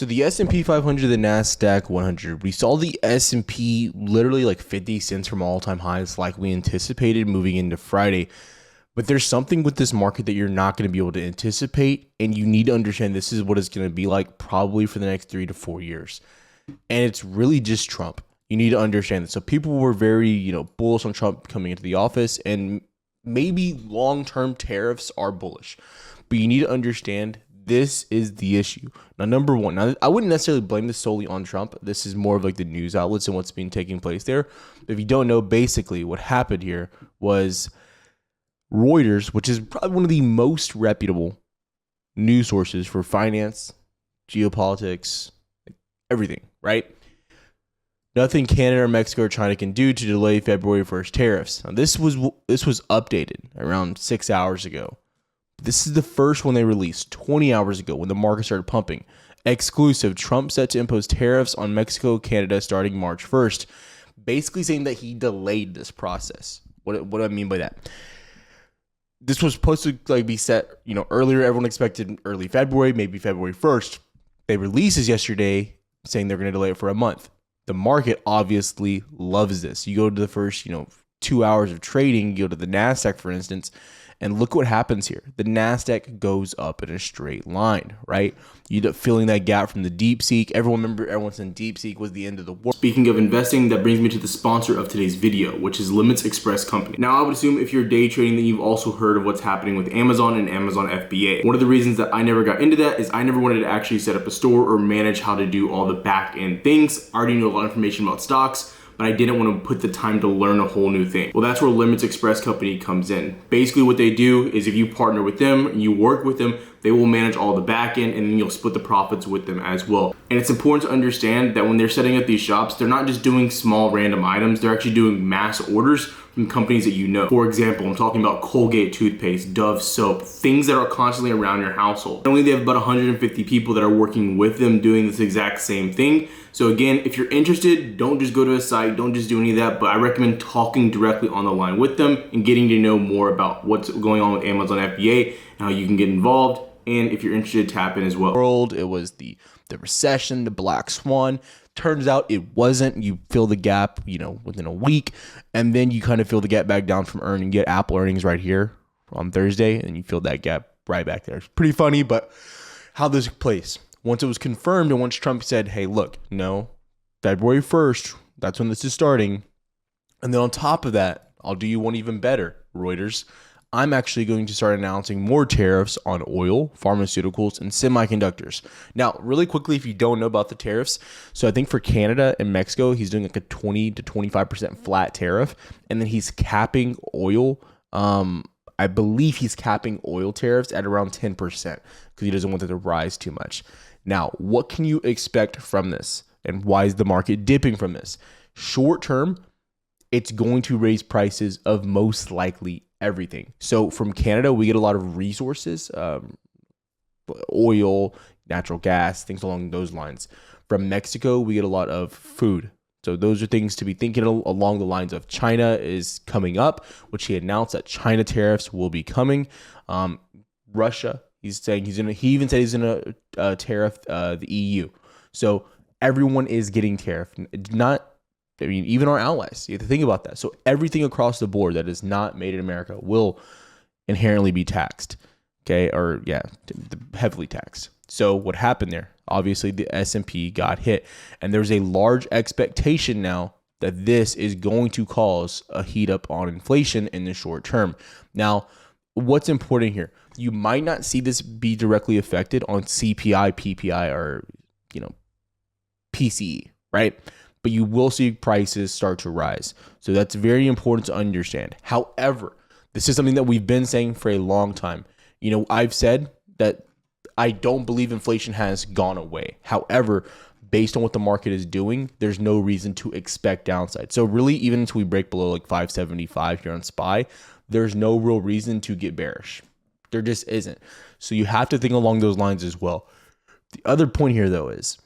So the S&P 500, the Nasdaq 100, we saw the S&P literally like 50 cents from all-time highs like we anticipated moving into Friday. But there's something with this market that you're not going to be able to anticipate, and you need to understand this is what it's going to be like probably for the next 3 to 4 years. And it's really just Trump. You need to understand this. So people were very, bullish on Trump coming into the office, and maybe long-term tariffs are bullish. But you need to understand this is the issue. Now, number one, I wouldn't necessarily blame this solely on Trump. This is more of like the news outlets and what's been taking place there. If you don't know, basically what happened here was Reuters, which is probably one of the most reputable news sources for finance, geopolitics, everything, right? Nothing Canada or Mexico or China can do to delay February 1st tariffs. Now, this was updated around 6 hours ago. This is the first one they released 20 hours ago when the market started pumping. Exclusive, Trump set to impose tariffs on Mexico, Canada starting March 1st. Basically saying that he delayed this process. What do I mean by that? This was supposed to be set, earlier. Everyone expected early February, maybe February 1st. They released this yesterday saying they're going to delay it for a month. The market obviously loves this. You go to the first, 2 hours of trading, you go to the Nasdaq, for instance, and look what happens here. The Nasdaq goes up in a straight line, right? You end up filling that gap from the DeepSeek. Everyone said DeepSeek was the end of the world. Speaking of investing, that brings me to the sponsor of today's video, which is Limits Express Company. Now, I would assume if you're day trading, then you've also heard of what's happening with Amazon and Amazon FBA. One of the reasons that I never got into that is I never wanted to actually set up a store or manage how to do all the back end things. I already knew a lot of information about stocks, but I didn't want to put the time to learn a whole new thing. Well, that's where Limits Express Company comes in. Basically, what they do is if you partner with them and you work with them, they will manage all the back end, and then you'll split the profits with them as well. And it's important to understand that when they're setting up these shops, they're not just doing small random items, they're actually doing mass orders from companies that you know. For example, I'm talking about Colgate toothpaste, Dove soap, things that are constantly around your household. Only they have about 150 people that are working with them doing this exact same thing. So again, if you're interested, don't just go to a site, don't just do any of that, but I recommend talking directly on the line with them and getting to know more about what's going on with Amazon FBA and how you can get involved. And if you're interested, tap in as well. It was the recession, the black swan. Turns out it wasn't. You fill the gap, within a week, and then you kind of fill the gap back down from earning. You get Apple earnings right here on Thursday, and you fill that gap right back there. It's pretty funny, but how this took place. Once it was confirmed, and once Trump said, hey, look, no, February 1st, that's when this is starting. And then on top of that, I'll do you one even better, Reuters. I'm actually going to start announcing more tariffs on oil, pharmaceuticals, and semiconductors. Now, really quickly, if you don't know about the tariffs, so I think for Canada and Mexico, he's doing like a 20 to 25% flat tariff, and then he's capping oil. I believe he's capping oil tariffs at around 10% because he doesn't want it to rise too much. Now, what can you expect from this, and why is the market dipping from this? Short term, it's going to raise prices of most likely everything. So from Canada, we get a lot of resources, oil, natural gas, things along those lines. From Mexico, we get a lot of food. So those are things to be thinking along the lines of. China is coming up, which he announced that China tariffs will be coming. Russia, he's saying he even said he's going to tariff the EU. So everyone is getting tariffed. Even our allies, you have to think about that. So everything across the board that is not made in America will inherently be taxed, okay? Heavily taxed. So what happened there? Obviously, the S&P got hit, and there's a large expectation now that this is going to cause a heat up on inflation in the short term. Now, what's important here? You might not see this be directly affected on CPI, PPI, or PCE, right? But you will see prices start to rise. So that's very important to understand. However, this is something that we've been saying for a long time. I've said that I don't believe inflation has gone away. However, based on what the market is doing, there's no reason to expect downside. So really, even until we break below like 575 here on SPY, there's no real reason to get bearish. There just isn't. So you have to think along those lines as well. The other point here, though, is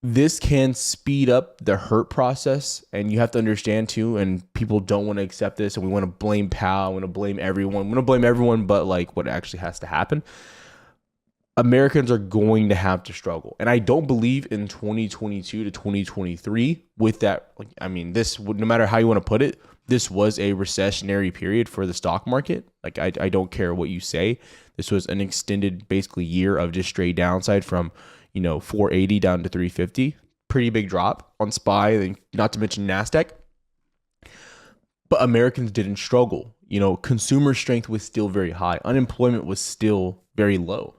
this can speed up the hurt process, and you have to understand too, and people don't want to accept this, and we want to blame Powell, we want to blame everyone, but like what actually has to happen. Americans are going to have to struggle. And I don't believe in 2022 to 2023 with that. Like, I mean, this would, no matter how you want to put it, this was a recessionary period for the stock market. Like, I don't care what you say. This was an extended, basically, year of just straight downside from, 480 down to 350. Pretty big drop on SPY, not to mention Nasdaq. But Americans didn't struggle. Consumer strength was still very high. Unemployment was still very low.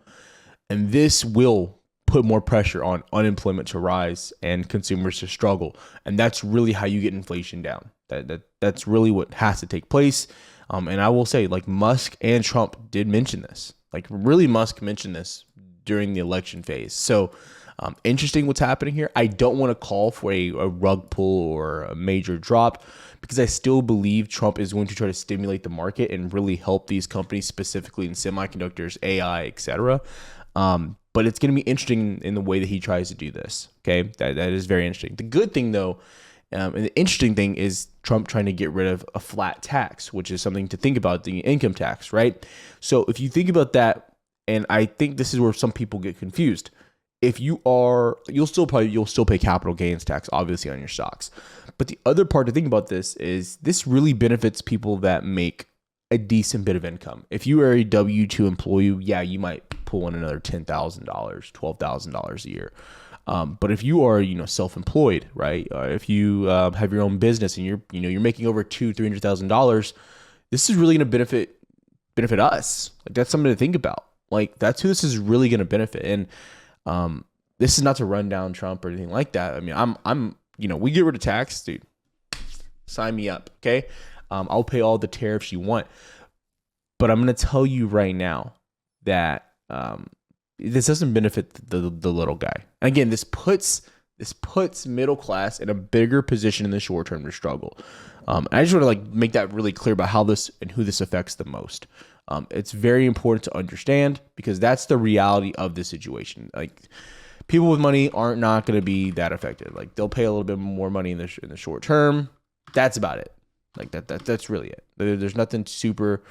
And this will put more pressure on unemployment to rise and consumers to struggle. And that's really how you get inflation down. That's really what has to take place. And I will say, like, Musk and Trump did mention this. Like, really, Musk mentioned this during the election phase. So interesting what's happening here. I don't want to call for a rug pull or a major drop, because I still believe Trump is going to try to stimulate the market and really help these companies, specifically in semiconductors, AI, etc. But it's going to be interesting in the way that he tries to do this. Okay, that is very interesting. The good thing, though, and the interesting thing is Trump trying to get rid of a flat tax, which is something to think about, the income tax, right? So if you think about that, and I think this is where some people get confused. If you'll still pay capital gains tax, obviously, on your stocks. But the other part to think about this is this really benefits people that make a decent bit of income. If you are a W-2 employee, yeah, you might pull in another $10,000, $12,000 a year. But if you are, self-employed, right? If you have your own business and you're making over $200,000-$300,000, this is really going to benefit us. Like, that's something to think about. Like, that's who this is really going to benefit. And this is not to run down Trump or anything like that. I mean, I'm we get rid of tax, dude. Sign me up, okay? I'll pay all the tariffs you want. But I'm going to tell you right now that this doesn't benefit the little guy. And again, this puts middle class in a bigger position in the short term to struggle. I just want to make that really clear about how this and who this affects the most. It's very important to understand, because that's the reality of the situation. Like, people with money aren't not going to be that affected. Like, they'll pay a little bit more money in the short term. That's about it. Like, that's really it. There's nothing super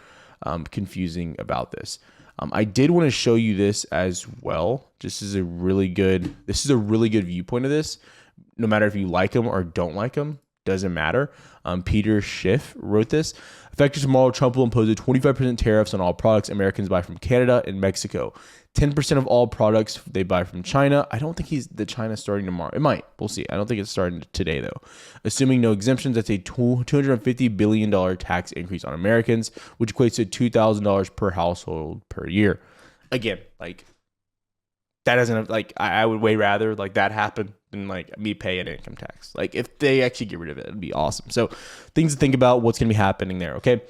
confusing about this. I did want to show you this as well. This is a really good viewpoint of this. No matter if you like them or don't like them, doesn't matter. Peter Schiff wrote this. Effective tomorrow, Trump will impose a 25% tariffs on all products Americans buy from Canada and Mexico. 10% of all products they buy from China. I don't think the China starting tomorrow. It might. We'll see. I don't think it's starting today, though. Assuming no exemptions, that's a $250 billion tax increase on Americans, which equates to $2,000 per household per year. Again, that doesn't, I would way rather that happen than me pay an income tax. If they actually get rid of it, it'd be awesome. So things to think about, what's going to be happening there. Okay.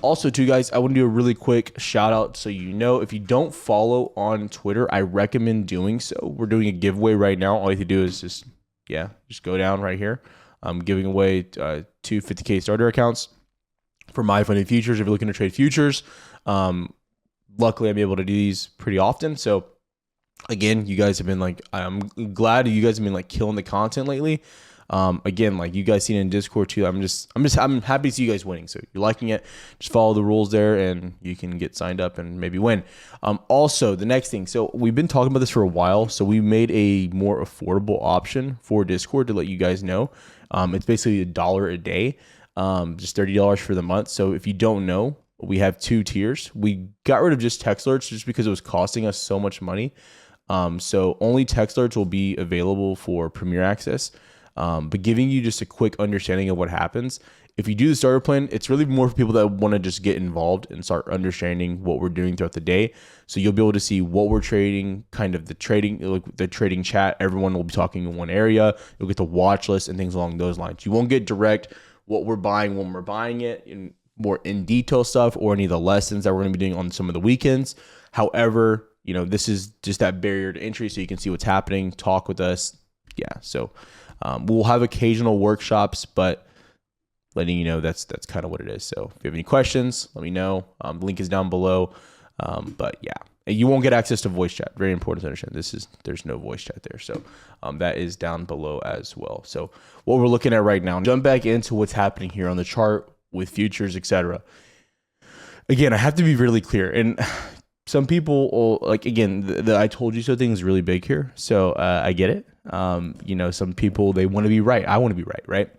Also, too, guys, I want to do a really quick shout out. So, if you don't follow on Twitter, I recommend doing so. We're doing a giveaway right now. All you have to do is just go down right here. I'm giving away 2 50K starter accounts for My Funded Futures. If you're looking to trade futures, luckily I'm able to do these pretty often. So, again, you guys have been I'm glad you guys have been killing the content lately. Again, you guys seen in Discord too. I'm happy to see you guys winning. So if you're liking it, just follow the rules there and you can get signed up and maybe win. Also, the next thing. So we've been talking about this for a while. So we made a more affordable option for Discord to let you guys know. It's basically $1 a day, just $30 for the month. So if you don't know, we have 2 tiers. We got rid of just text alerts just because it was costing us so much money. So only text alerts will be available for Premier Access. But giving you just a quick understanding of what happens. If you do the starter plan, it's really more for people that want to just get involved and start understanding what we're doing throughout the day. So you'll be able to see what we're trading, kind of the trading chat. Everyone will be talking in one area. You'll get the watch list and things along those lines. You won't get direct what we're buying when we're buying it, and more in detail stuff, or any of the lessons that we're going to be doing on some of the weekends. However, this is just that barrier to entry, so you can see what's happening, talk with us. Yeah, so we'll have occasional workshops, but letting you know that's kind of what it is. So if you have any questions, let me know. The link is down below. But yeah, you won't get access to voice chat. Very important to understand. There's no voice chat there. So that is down below as well. So what we're looking at right now, jump back into what's happening here on the chart with futures, etc. Again, I have to be really clear, and some people like, again, the I told you so thing is really big here. So I get it. Some people, they want to be right. I want to be right. Right.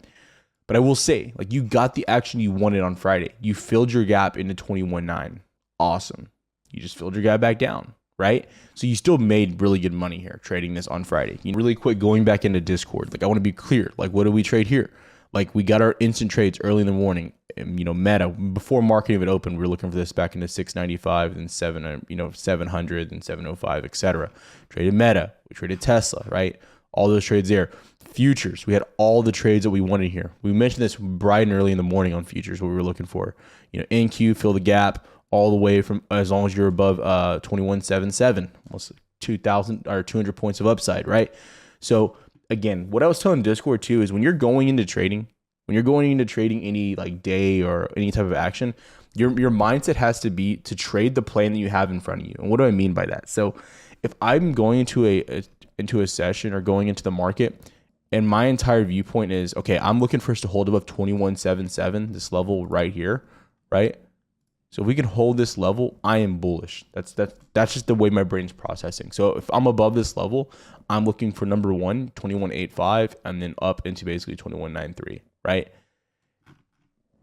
But I will say, like, you got the action you wanted on Friday. You filled your gap into 21.9. Awesome. You just filled your gap back down, right? So you still made really good money here trading this on Friday. Really quick, going back into Discord, like, I want to be clear. Like, what do we trade here? Like, we got our instant trades early in the morning. And, Meta, before market even opened, we were looking for this back into 695 and 700 and 705, etc. Traded Meta. We traded Tesla, right? All those trades there. Futures, we had all the trades that we wanted here. We mentioned this bright and early in the morning on futures, what we were looking for. NQ, fill the gap all the way from, as long as you're above 21.77, almost 2,000 or 200 points of upside, right? So again, what I was telling Discord too is when you're going into trading any like day or any type of action, your mindset has to be to trade the plan that you have in front of you. And what do I mean by that? So if I'm going into a session or going into the market, and my entire viewpoint is, okay, I'm looking for us to hold above 21.77, this level right here, right? So if we can hold this level, I am bullish. That's just the way my brain's processing. So if I'm above this level, I'm looking for number one, 21.85, and then up into basically 21.93, right?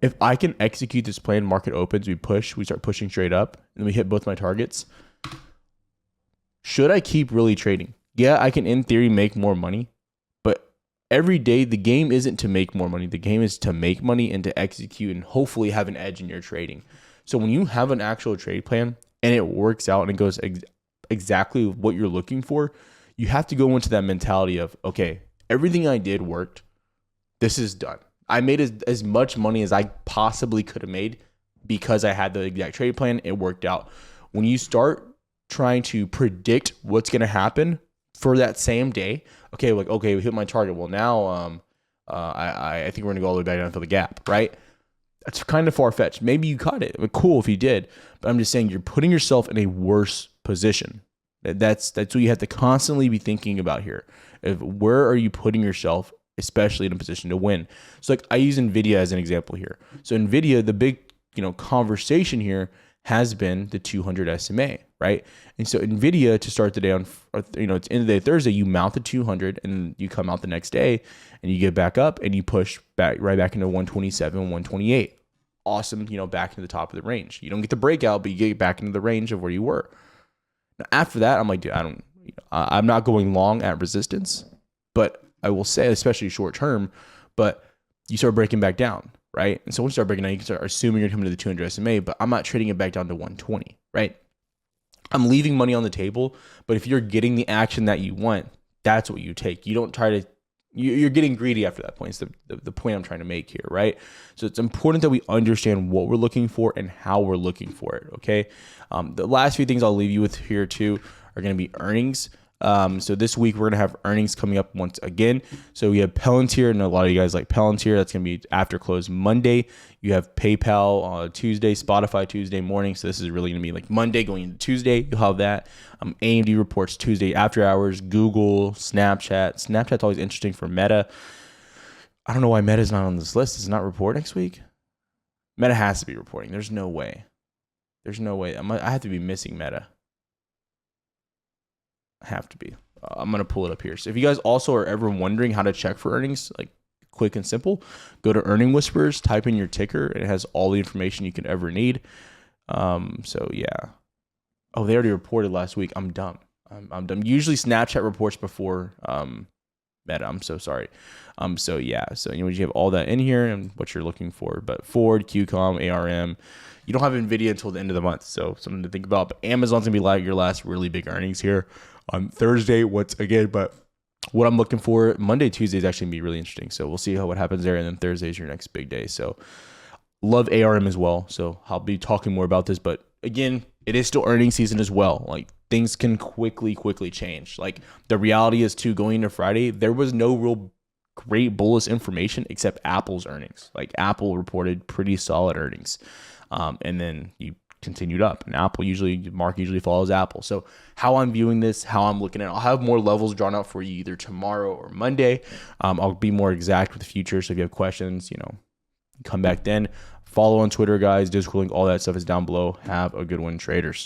If I can execute this plan, market opens, we start pushing straight up, and we hit both my targets. Should I keep really trading? Yeah, I can in theory make more money. Every day, the game isn't to make more money. The game is to make money and to execute and hopefully have an edge in your trading. So when you have an actual trade plan and it works out and it goes exactly what you're looking for, you have to go into that mentality of, okay, everything I did worked. This is done. I made as much money as I possibly could have made because I had the exact trade plan. It worked out. When you start trying to predict what's going to happen for that same day, okay, we hit my target. Well, now I think we're gonna go all the way back down to the gap, right? That's kind of far fetched. Maybe you caught it. Cool if you did, but I'm just saying you're putting yourself in a worse position. That's what you have to constantly be thinking about here. Where are you putting yourself, especially in a position to win? So like I use NVIDIA as an example here. So NVIDIA, the big conversation here has been the 200 SMA, right? And so NVIDIA, to start the day on, it's end of the day Thursday, you mount the 200 and you come out the next day and you get back up and you push right back into 127, 128. Awesome, back into the top of the range. You don't get the breakout, but you get back into the range of where you were. Now, after that, I'm like, dude, I'm not going long at resistance, but I will say, especially short term, but you start breaking back down. Right. And so once you start breaking down, you can start assuming you're coming to the 200 SMA, but I'm not trading it back down to 120. Right. I'm leaving money on the table. But if you're getting the action that you want, that's what you take. You don't try to, you're getting greedy after that point. It's the point I'm trying to make here. Right. So it's important that we understand what we're looking for and how we're looking for it. Okay. The last few things I'll leave you with here too are going to be earnings. So this week we're going to have earnings coming up once again. So we have Palantir, and a lot of you guys like Palantir. That's going to be after close Monday. You have PayPal on Tuesday, Spotify Tuesday morning. So this is really going to be like Monday going into Tuesday. You'll have that. AMD reports Tuesday after hours. Google, Snapchat. Snapchat's always interesting for Meta. I don't know why Meta's not on this list. Does it not report next week? Meta has to be reporting. There's no way. I have to be missing Meta. Have to be. I'm going to pull it up here. So if you guys also are ever wondering how to check for earnings, like quick and simple, go to Earning Whispers, type in your ticker. It has all the information you could ever need. So yeah. Oh, they already reported last week. I'm dumb. I'm dumb. Usually Snapchat reports before Meta. I'm so sorry. So yeah. So you have all that in here and what you're looking for. But Ford, QCOM, ARM. You don't have NVIDIA until the end of the month. So something to think about. But Amazon's going to be like your last really big earnings here on Thursday once again. But what I'm looking for, Monday, Tuesday is actually going to be really interesting. So we'll see what happens there. And then Thursday is your next big day. So love ARM as well. So I'll be talking more about this. But again, it is still earnings season as well. Like things can quickly change. Like the reality is too, going into Friday, there was no real great bullish information except Apple's earnings. Like Apple reported pretty solid earnings. And then you continued up, and market usually follows Apple. So how I'm viewing this, how I'm looking at it, I'll have more levels drawn out for you either tomorrow or Monday. I'll be more exact with the future. So if you have questions, come back then. Follow on Twitter, guys. Discord link, all that stuff is down below. Have a good one, traders.